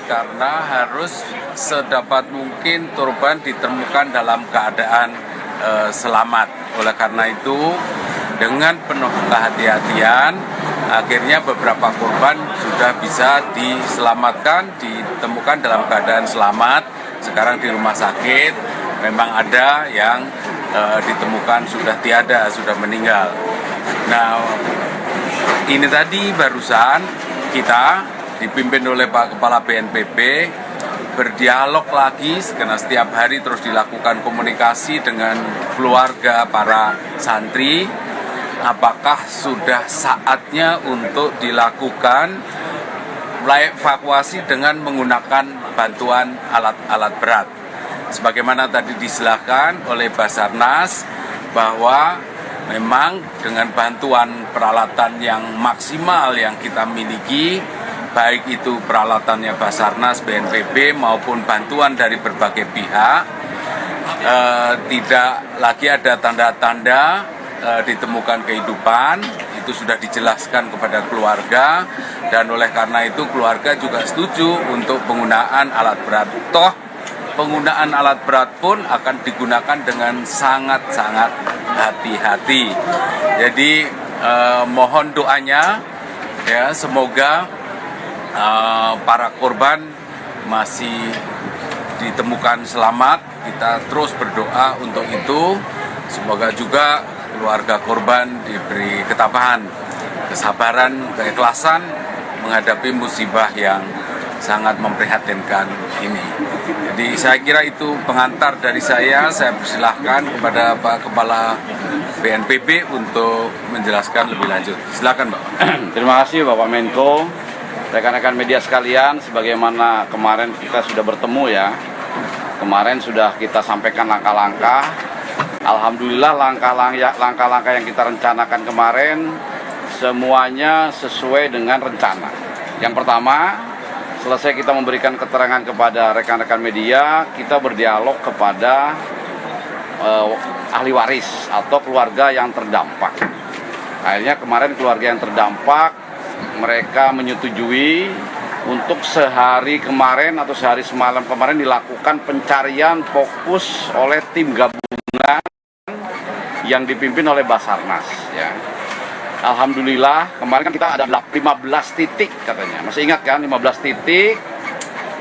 karena harus sedapat mungkin korban ditemukan dalam keadaan selamat. Oleh karena itu, dengan penuh kehati-hatian, akhirnya beberapa korban sudah bisa diselamatkan, ditemukan dalam keadaan selamat. Sekarang di rumah sakit memang ada yang ditemukan sudah tiada, sudah meninggal. Nah, ini tadi barusan kita dipimpin oleh Pak Kepala BNPB berdialog lagi, karena setiap hari terus dilakukan komunikasi dengan keluarga para santri. Apakah sudah saatnya untuk dilakukan evakuasi dengan menggunakan bantuan alat-alat berat. Sebagaimana tadi dijelaskan oleh Basarnas bahwa memang dengan bantuan peralatan yang maksimal yang kita miliki, baik itu peralatannya Basarnas, BNPB maupun bantuan dari berbagai pihak, tidak lagi ada tanda-tanda ditemukan kehidupan. Itu sudah dijelaskan kepada keluarga, dan oleh karena itu keluarga juga setuju untuk penggunaan alat berat. Toh penggunaan alat berat pun akan digunakan dengan sangat-sangat hati-hati. Jadi mohon doanya ya, semoga para korban masih ditemukan selamat. Kita terus berdoa untuk itu. Semoga juga keluarga korban diberi ketabahan, kesabaran, keikhlasan menghadapi musibah yang sangat memprihatinkan ini. Jadi saya kira itu pengantar dari saya. Saya persilahkan kepada Pak Kepala BNPB untuk menjelaskan lebih lanjut. Silakan, Pak. Terima kasih Bapak Menko, rekan-rekan media sekalian. Sebagaimana kemarin kita sudah bertemu ya, kemarin sudah kita sampaikan langkah-langkah. Alhamdulillah langkah-langkah yang kita rencanakan kemarin semuanya sesuai dengan rencana. Yang pertama, selesai kita memberikan keterangan kepada rekan-rekan media, kita berdialog kepada ahli waris atau keluarga yang terdampak. Akhirnya kemarin keluarga yang terdampak, mereka menyetujui untuk sehari kemarin atau sehari semalam kemarin dilakukan pencarian fokus oleh tim gabungan yang dipimpin oleh Basarnas ya. Alhamdulillah kemarin kan kita ada 15 titik katanya. Masih ingat kan 15 titik?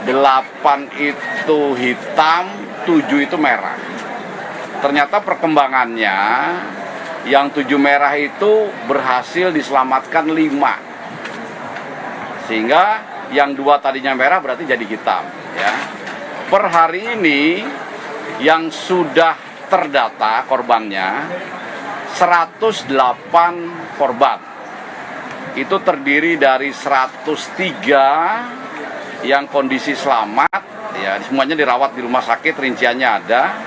8 itu hitam, 7 itu merah. Ternyata perkembangannya yang 7 merah itu berhasil diselamatkan 5. Sehingga yang 2 tadinya merah berarti jadi hitam ya. Per hari ini yang sudah terdata korbannya 108 korban. Itu terdiri dari 103 yang kondisi selamat ya, semuanya dirawat di rumah sakit, rinciannya ada.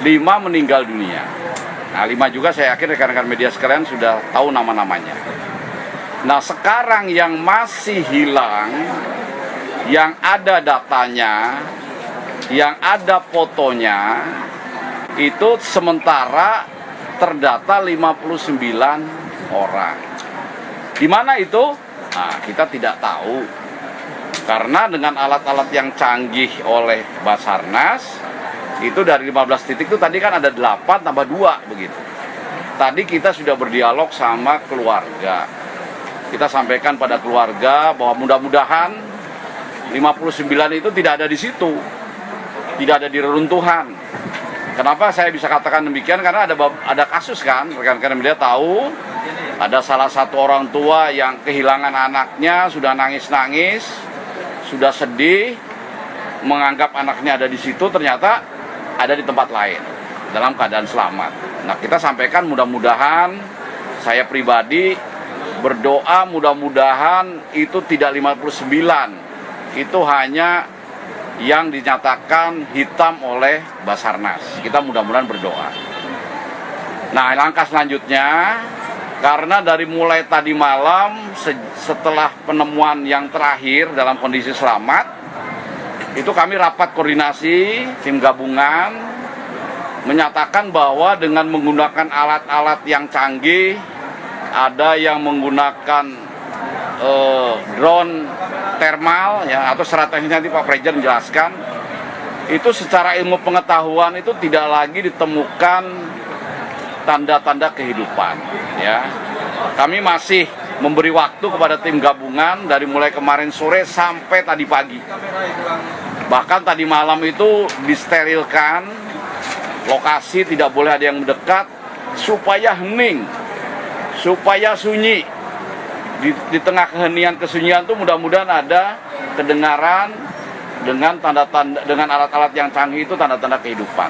5 meninggal dunia. Nah, 5 juga saya yakin rekan-rekan media sekalian sudah tahu nama-namanya. Nah, sekarang yang masih hilang, yang ada datanya, yang ada fotonya, itu sementara terdata 59 orang. Di mana itu? Nah, kita tidak tahu. Karena dengan alat-alat yang canggih oleh Basarnas, itu dari 15 titik itu tadi kan ada 8 tambah 2 begitu. Tadi kita sudah berdialog sama keluarga. Kita sampaikan pada keluarga bahwa mudah-mudahan 59 itu tidak ada di situ. Tidak ada di reruntuhan. Kenapa saya bisa katakan demikian? Karena ada kasus kan, rekan-rekan media tahu, ada salah satu orang tua yang kehilangan anaknya, sudah nangis-nangis, sudah sedih, menganggap anaknya ada di situ, ternyata ada di tempat lain, dalam keadaan selamat. Nah, kita sampaikan mudah-mudahan, saya pribadi berdoa mudah-mudahan itu tidak 59, itu hanya yang dinyatakan hitam oleh Basarnas. Kita mudah-mudahan berdoa. Nah, langkah selanjutnya, karena dari mulai tadi malam setelah penemuan yang terakhir dalam kondisi selamat, itu kami rapat koordinasi tim gabungan menyatakan bahwa dengan menggunakan alat-alat yang canggih, ada yang menggunakan drone thermal ya, atau secara teknis nanti Pak Presiden menjelaskan, itu secara ilmu pengetahuan itu tidak lagi ditemukan tanda-tanda kehidupan ya. Kami masih memberi waktu kepada tim gabungan dari mulai kemarin sore sampai tadi pagi. Bahkan tadi malam itu disterilkan, lokasi tidak boleh ada yang mendekat supaya hening, supaya sunyi. Di tengah kehenian kesunyian itu mudah-mudahan ada kedengaran dengan tanda-tanda, dengan alat-alat yang canggih itu tanda-tanda kehidupan.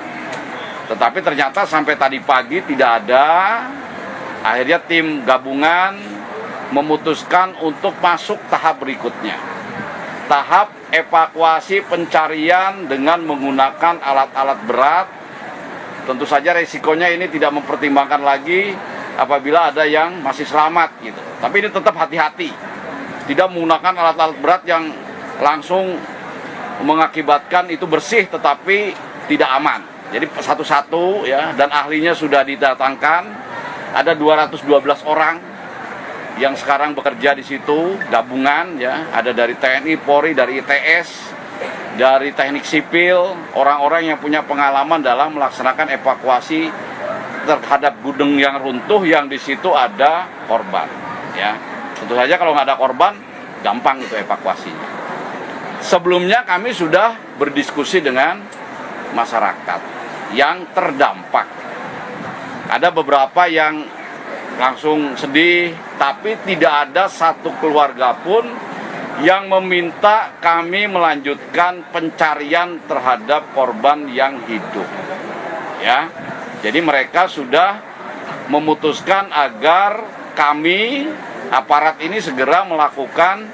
Tetapi ternyata sampai tadi pagi tidak ada. Akhirnya tim gabungan memutuskan untuk masuk tahap berikutnya. Tahap evakuasi pencarian dengan menggunakan alat-alat berat. Tentu saja resikonya ini tidak mempertimbangkan lagi apabila ada yang masih selamat gitu. Tapi ini tetap hati-hati. Tidak menggunakan alat-alat berat yang langsung mengakibatkan itu bersih tetapi tidak aman. Jadi satu-satu ya, dan ahlinya sudah didatangkan. Ada 212 orang yang sekarang bekerja di situ, gabungan ya, ada dari TNI, Polri, dari ITS, dari teknik sipil, orang-orang yang punya pengalaman dalam melaksanakan evakuasi terhadap gudang yang runtuh yang di situ ada korban ya. Tentu saja kalau nggak ada korban gampang itu evakuasinya. Sebelumnya kami sudah berdiskusi dengan masyarakat yang terdampak. Ada beberapa yang langsung sedih, tapi tidak ada satu keluarga pun yang meminta kami melanjutkan pencarian terhadap korban yang hidup. Ya, jadi mereka sudah memutuskan agar kami, aparat ini segera melakukan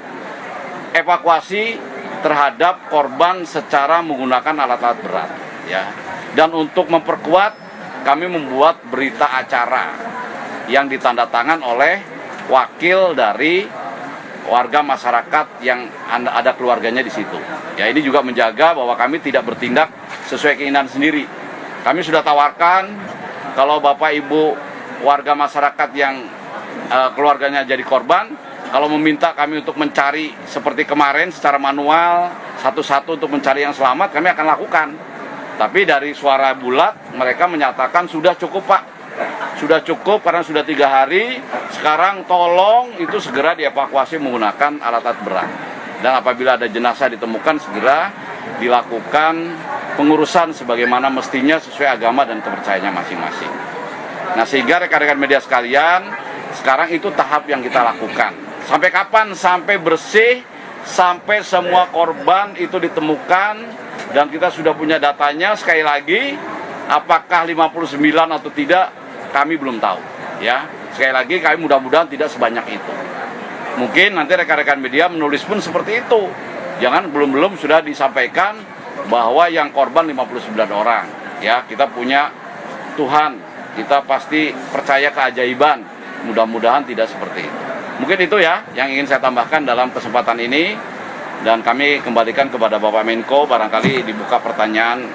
evakuasi terhadap korban secara menggunakan alat-alat berat. Ya, dan untuk memperkuat, kami membuat berita acara yang ditandatangan oleh wakil dari warga masyarakat yang ada keluarganya di situ. Ya, ini juga menjaga bahwa kami tidak bertindak sesuai keinginan sendiri. Kami sudah tawarkan kalau Bapak Ibu warga masyarakat yang keluarganya jadi korban, kalau meminta kami untuk mencari seperti kemarin secara manual satu-satu untuk mencari yang selamat, kami akan lakukan. Tapi dari suara bulat mereka menyatakan sudah cukup Pak, sudah cukup karena sudah 3 hari. Sekarang tolong itu segera dievakuasi menggunakan alat-alat berat. Dan apabila ada jenazah ditemukan segera dilakukan pengurusan sebagaimana mestinya sesuai agama dan kepercayaannya masing-masing. Nah, sehingga rekan-rekan media sekalian, sekarang itu tahap yang kita lakukan. Sampai kapan? Sampai bersih, sampai semua korban itu ditemukan. Dan kita sudah punya datanya. Sekali lagi, apakah 59 atau tidak, kami belum tahu. Ya, sekali lagi kami mudah-mudahan tidak sebanyak itu. Mungkin nanti rekan-rekan media menulis pun seperti itu. Jangan belum sudah disampaikan bahwa yang korban 59 orang. Ya, kita punya Tuhan, kita pasti percaya keajaiban. Mudah-mudahan tidak seperti itu. Mungkin itu ya yang ingin saya tambahkan dalam kesempatan ini. Dan kami kembalikan kepada Bapak Menko, barangkali dibuka pertanyaan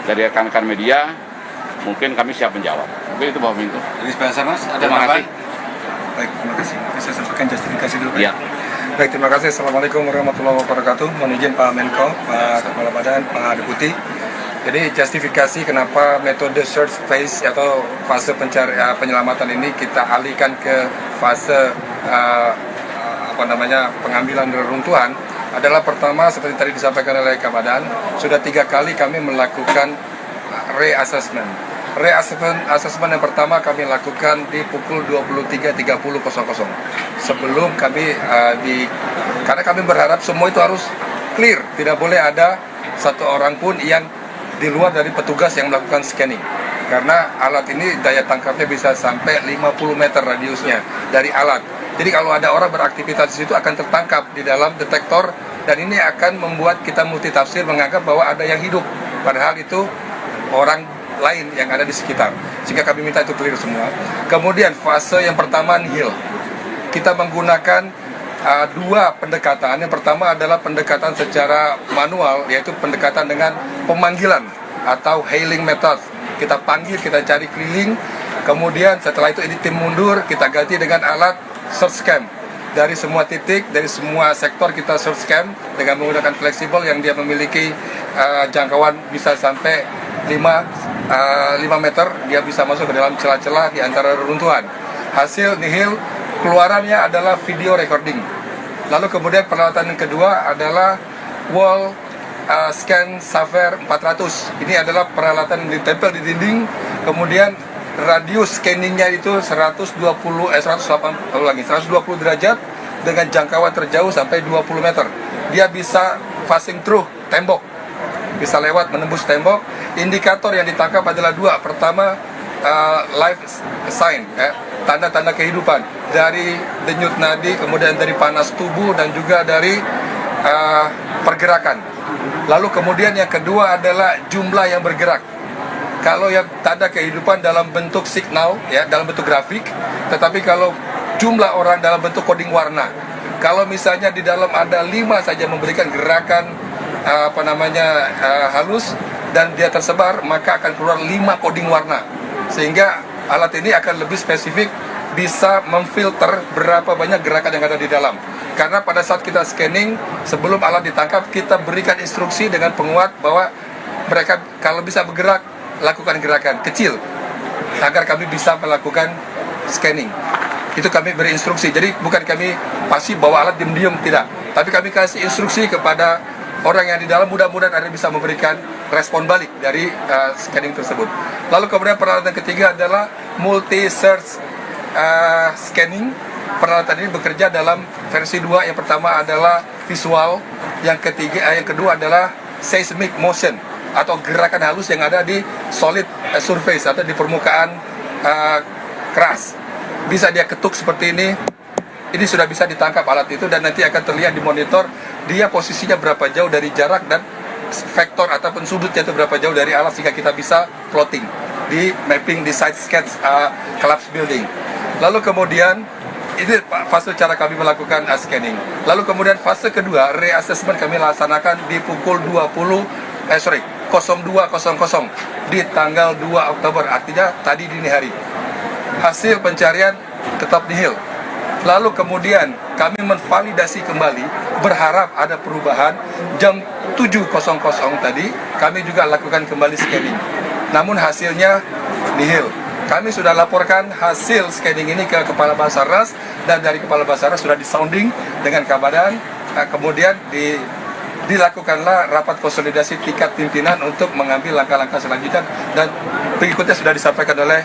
dari rekan-rekan media, mungkin kami siap menjawab. Mungkin itu Bapak Menko. Dari Basarnas, ada Terima kasih. Baik, terima kasih. Saya sampaikan justifikasi dulu. Ya. Baik, terima kasih. Assalamualaikum warahmatullahi wabarakatuh. Mohon izin Pak Menko, Pak Kepala Badan, Pak Deputi. Jadi justifikasi kenapa metode search phase atau fase penyelamatan ini kita alihkan ke fase pengambilan reruntuhan adalah pertama seperti tadi disampaikan oleh Kamadan, sudah 3 kali kami melakukan reassessment. Reassessment yang pertama kami lakukan di pukul 23.30 sebelum kami karena kami berharap semua itu harus clear, tidak boleh ada satu orang pun yang di luar dari petugas yang melakukan scanning. Karena alat ini daya tangkapnya bisa sampai 50 meter radiusnya dari alat. Jadi kalau ada orang beraktivitas di situ akan tertangkap di dalam detektor, dan ini akan membuat kita multitafsir menganggap bahwa ada yang hidup, padahal itu orang lain yang ada di sekitar. Sehingga kami minta itu clear semua. Kemudian fase yang pertama nihil. Kita menggunakan 2 pendekatan. Yang pertama adalah pendekatan secara manual, yaitu pendekatan dengan pemanggilan atau hailing method. Kita panggil, kita cari keliling. Kemudian setelah itu ini tim mundur, kita ganti dengan alat search cam. dari semua titik, dari semua sektor kita search scan dengan menggunakan fleksibel yang dia memiliki jangkauan bisa sampai 5 meter, dia bisa masuk ke dalam celah-celah di antara reruntuhan. Hasil nihil keluarannya adalah video recording. Lalu kemudian peralatan yang kedua adalah wall scan Saver 400. Ini adalah peralatan yang ditempel di dinding, kemudian radius scanningnya itu 120 derajat dengan jangkauan terjauh sampai 20 meter. Dia bisa passing through tembok, bisa lewat menembus tembok. Indikator yang ditangkap adalah dua. Pertama, life sign, tanda-tanda kehidupan dari denyut nadi, kemudian dari panas tubuh dan juga dari pergerakan. Lalu kemudian yang kedua adalah jumlah yang bergerak. Kalau yang tanda kehidupan dalam bentuk signal, dalam bentuk grafik, tetapi kalau jumlah orang dalam bentuk coding warna. Kalau misalnya di dalam ada 5 saja memberikan gerakan halus dan dia tersebar, maka akan keluar 5 coding warna. Sehingga alat ini akan lebih spesifik, bisa memfilter berapa banyak gerakan yang ada di dalam. Karena pada saat kita scanning, sebelum alat ditangkap, kita berikan instruksi dengan penguat bahwa mereka kalau bisa bergerak, lakukan gerakan kecil agar kami bisa melakukan scanning. Itu kami beri instruksi. Jadi bukan kami pasif bawa alat diam-diam, tidak. Tapi kami kasih instruksi kepada orang yang di dalam, mudah-mudahan ada bisa memberikan respon balik dari scanning tersebut. Lalu kemudian peralatan ketiga adalah multi-search scanning. Peralatan ini bekerja dalam versi 2. Yang pertama adalah visual, yang kedua adalah seismic motion atau gerakan halus yang ada di solid surface atau di permukaan keras. Bisa dia ketuk seperti ini sudah bisa ditangkap alat itu, dan nanti akan terlihat di monitor dia posisinya berapa jauh dari jarak dan vektor ataupun sudutnya itu berapa jauh dari alat, sehingga kita bisa plotting di mapping di site sketch collapse building. Lalu kemudian ini fase cara kami melakukan scanning. Lalu kemudian fase kedua, reassessment kami laksanakan di pukul 02.00 di tanggal 2 Oktober, artinya tadi dini hari. Hasil pencarian tetap nihil. Lalu kemudian kami menvalidasi kembali, berharap ada perubahan. Jam 7.00 tadi kami juga lakukan kembali scanning, namun hasilnya nihil. Kami sudah laporkan hasil scanning ini ke Kepala Basarnas, dan dari Kepala Basarnas sudah disounding dengan Kabadan. Kemudian dilakukanlah rapat konsolidasi tingkat pimpinan untuk mengambil langkah-langkah selanjutnya, dan berikutnya sudah disampaikan oleh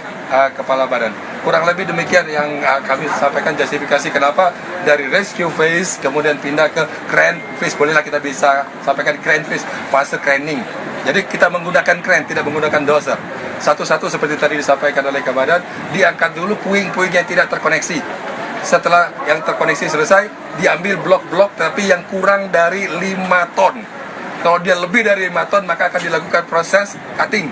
Kepala Badan. Kurang lebih demikian yang kami sampaikan justifikasi kenapa dari rescue phase kemudian pindah ke crane phase. Bolehlah kita bisa sampaikan crane phase, fase craning. Jadi kita menggunakan crane, tidak menggunakan dozer. Satu-satu seperti tadi disampaikan oleh Kabadan, diangkat dulu puing-puing yang tidak terkoneksi. Setelah yang terkoneksi selesai, diambil blok-blok tapi yang kurang dari 5 ton. Kalau dia lebih dari 5 ton, maka akan dilakukan proses cutting.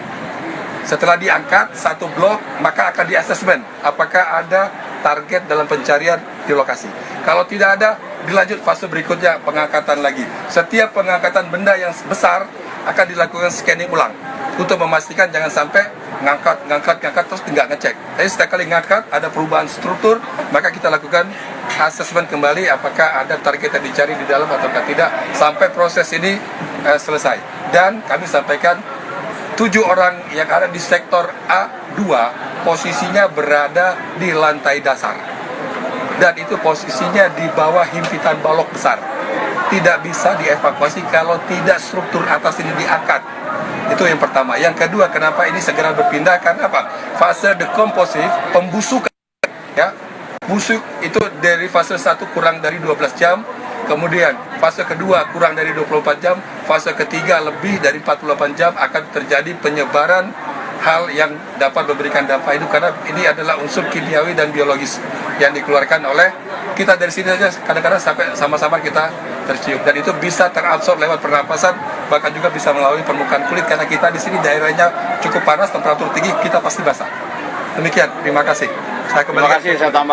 Setelah diangkat satu blok, maka akan di-assessment apakah ada target dalam pencarian di lokasi. Kalau tidak ada, dilanjut fase berikutnya, pengangkatan lagi. Setiap pengangkatan benda yang besar akan dilakukan scanning ulang untuk memastikan jangan sampai ngangkat terus tidak ngecek. Jadi setiap kali ngangkat ada perubahan struktur, maka kita lakukan assessment kembali apakah ada target yang dicari di dalam atau tidak, sampai proses ini selesai. Dan kami sampaikan 7 orang yang ada di sektor A2 posisinya berada di lantai dasar, dan itu posisinya di bawah himpitan balok besar. Tidak bisa dievakuasi kalau tidak struktur atas ini diangkat. Itu yang pertama. Yang kedua, kenapa ini segera berpindah? Karena apa? Fase decomposive, pembusukan. Busuk itu dari fase 1 kurang dari 12 jam. Kemudian fase kedua kurang dari 24 jam. Fase ketiga lebih dari 48 jam akan terjadi penyebaran hal yang dapat memberikan dampak itu, karena ini adalah unsur kimiawi dan biologis yang dikeluarkan oleh kita dari sini saja. Kadang-kadang sampai sama-sama kita tercium, dan itu bisa terabsorb lewat pernapasan, bahkan juga bisa melalui permukaan kulit, karena kita di sini daerahnya cukup panas, temperatur tinggi, kita pasti basah. Demikian, terima kasih. Saya kembali. Terima kasih, saya tambah.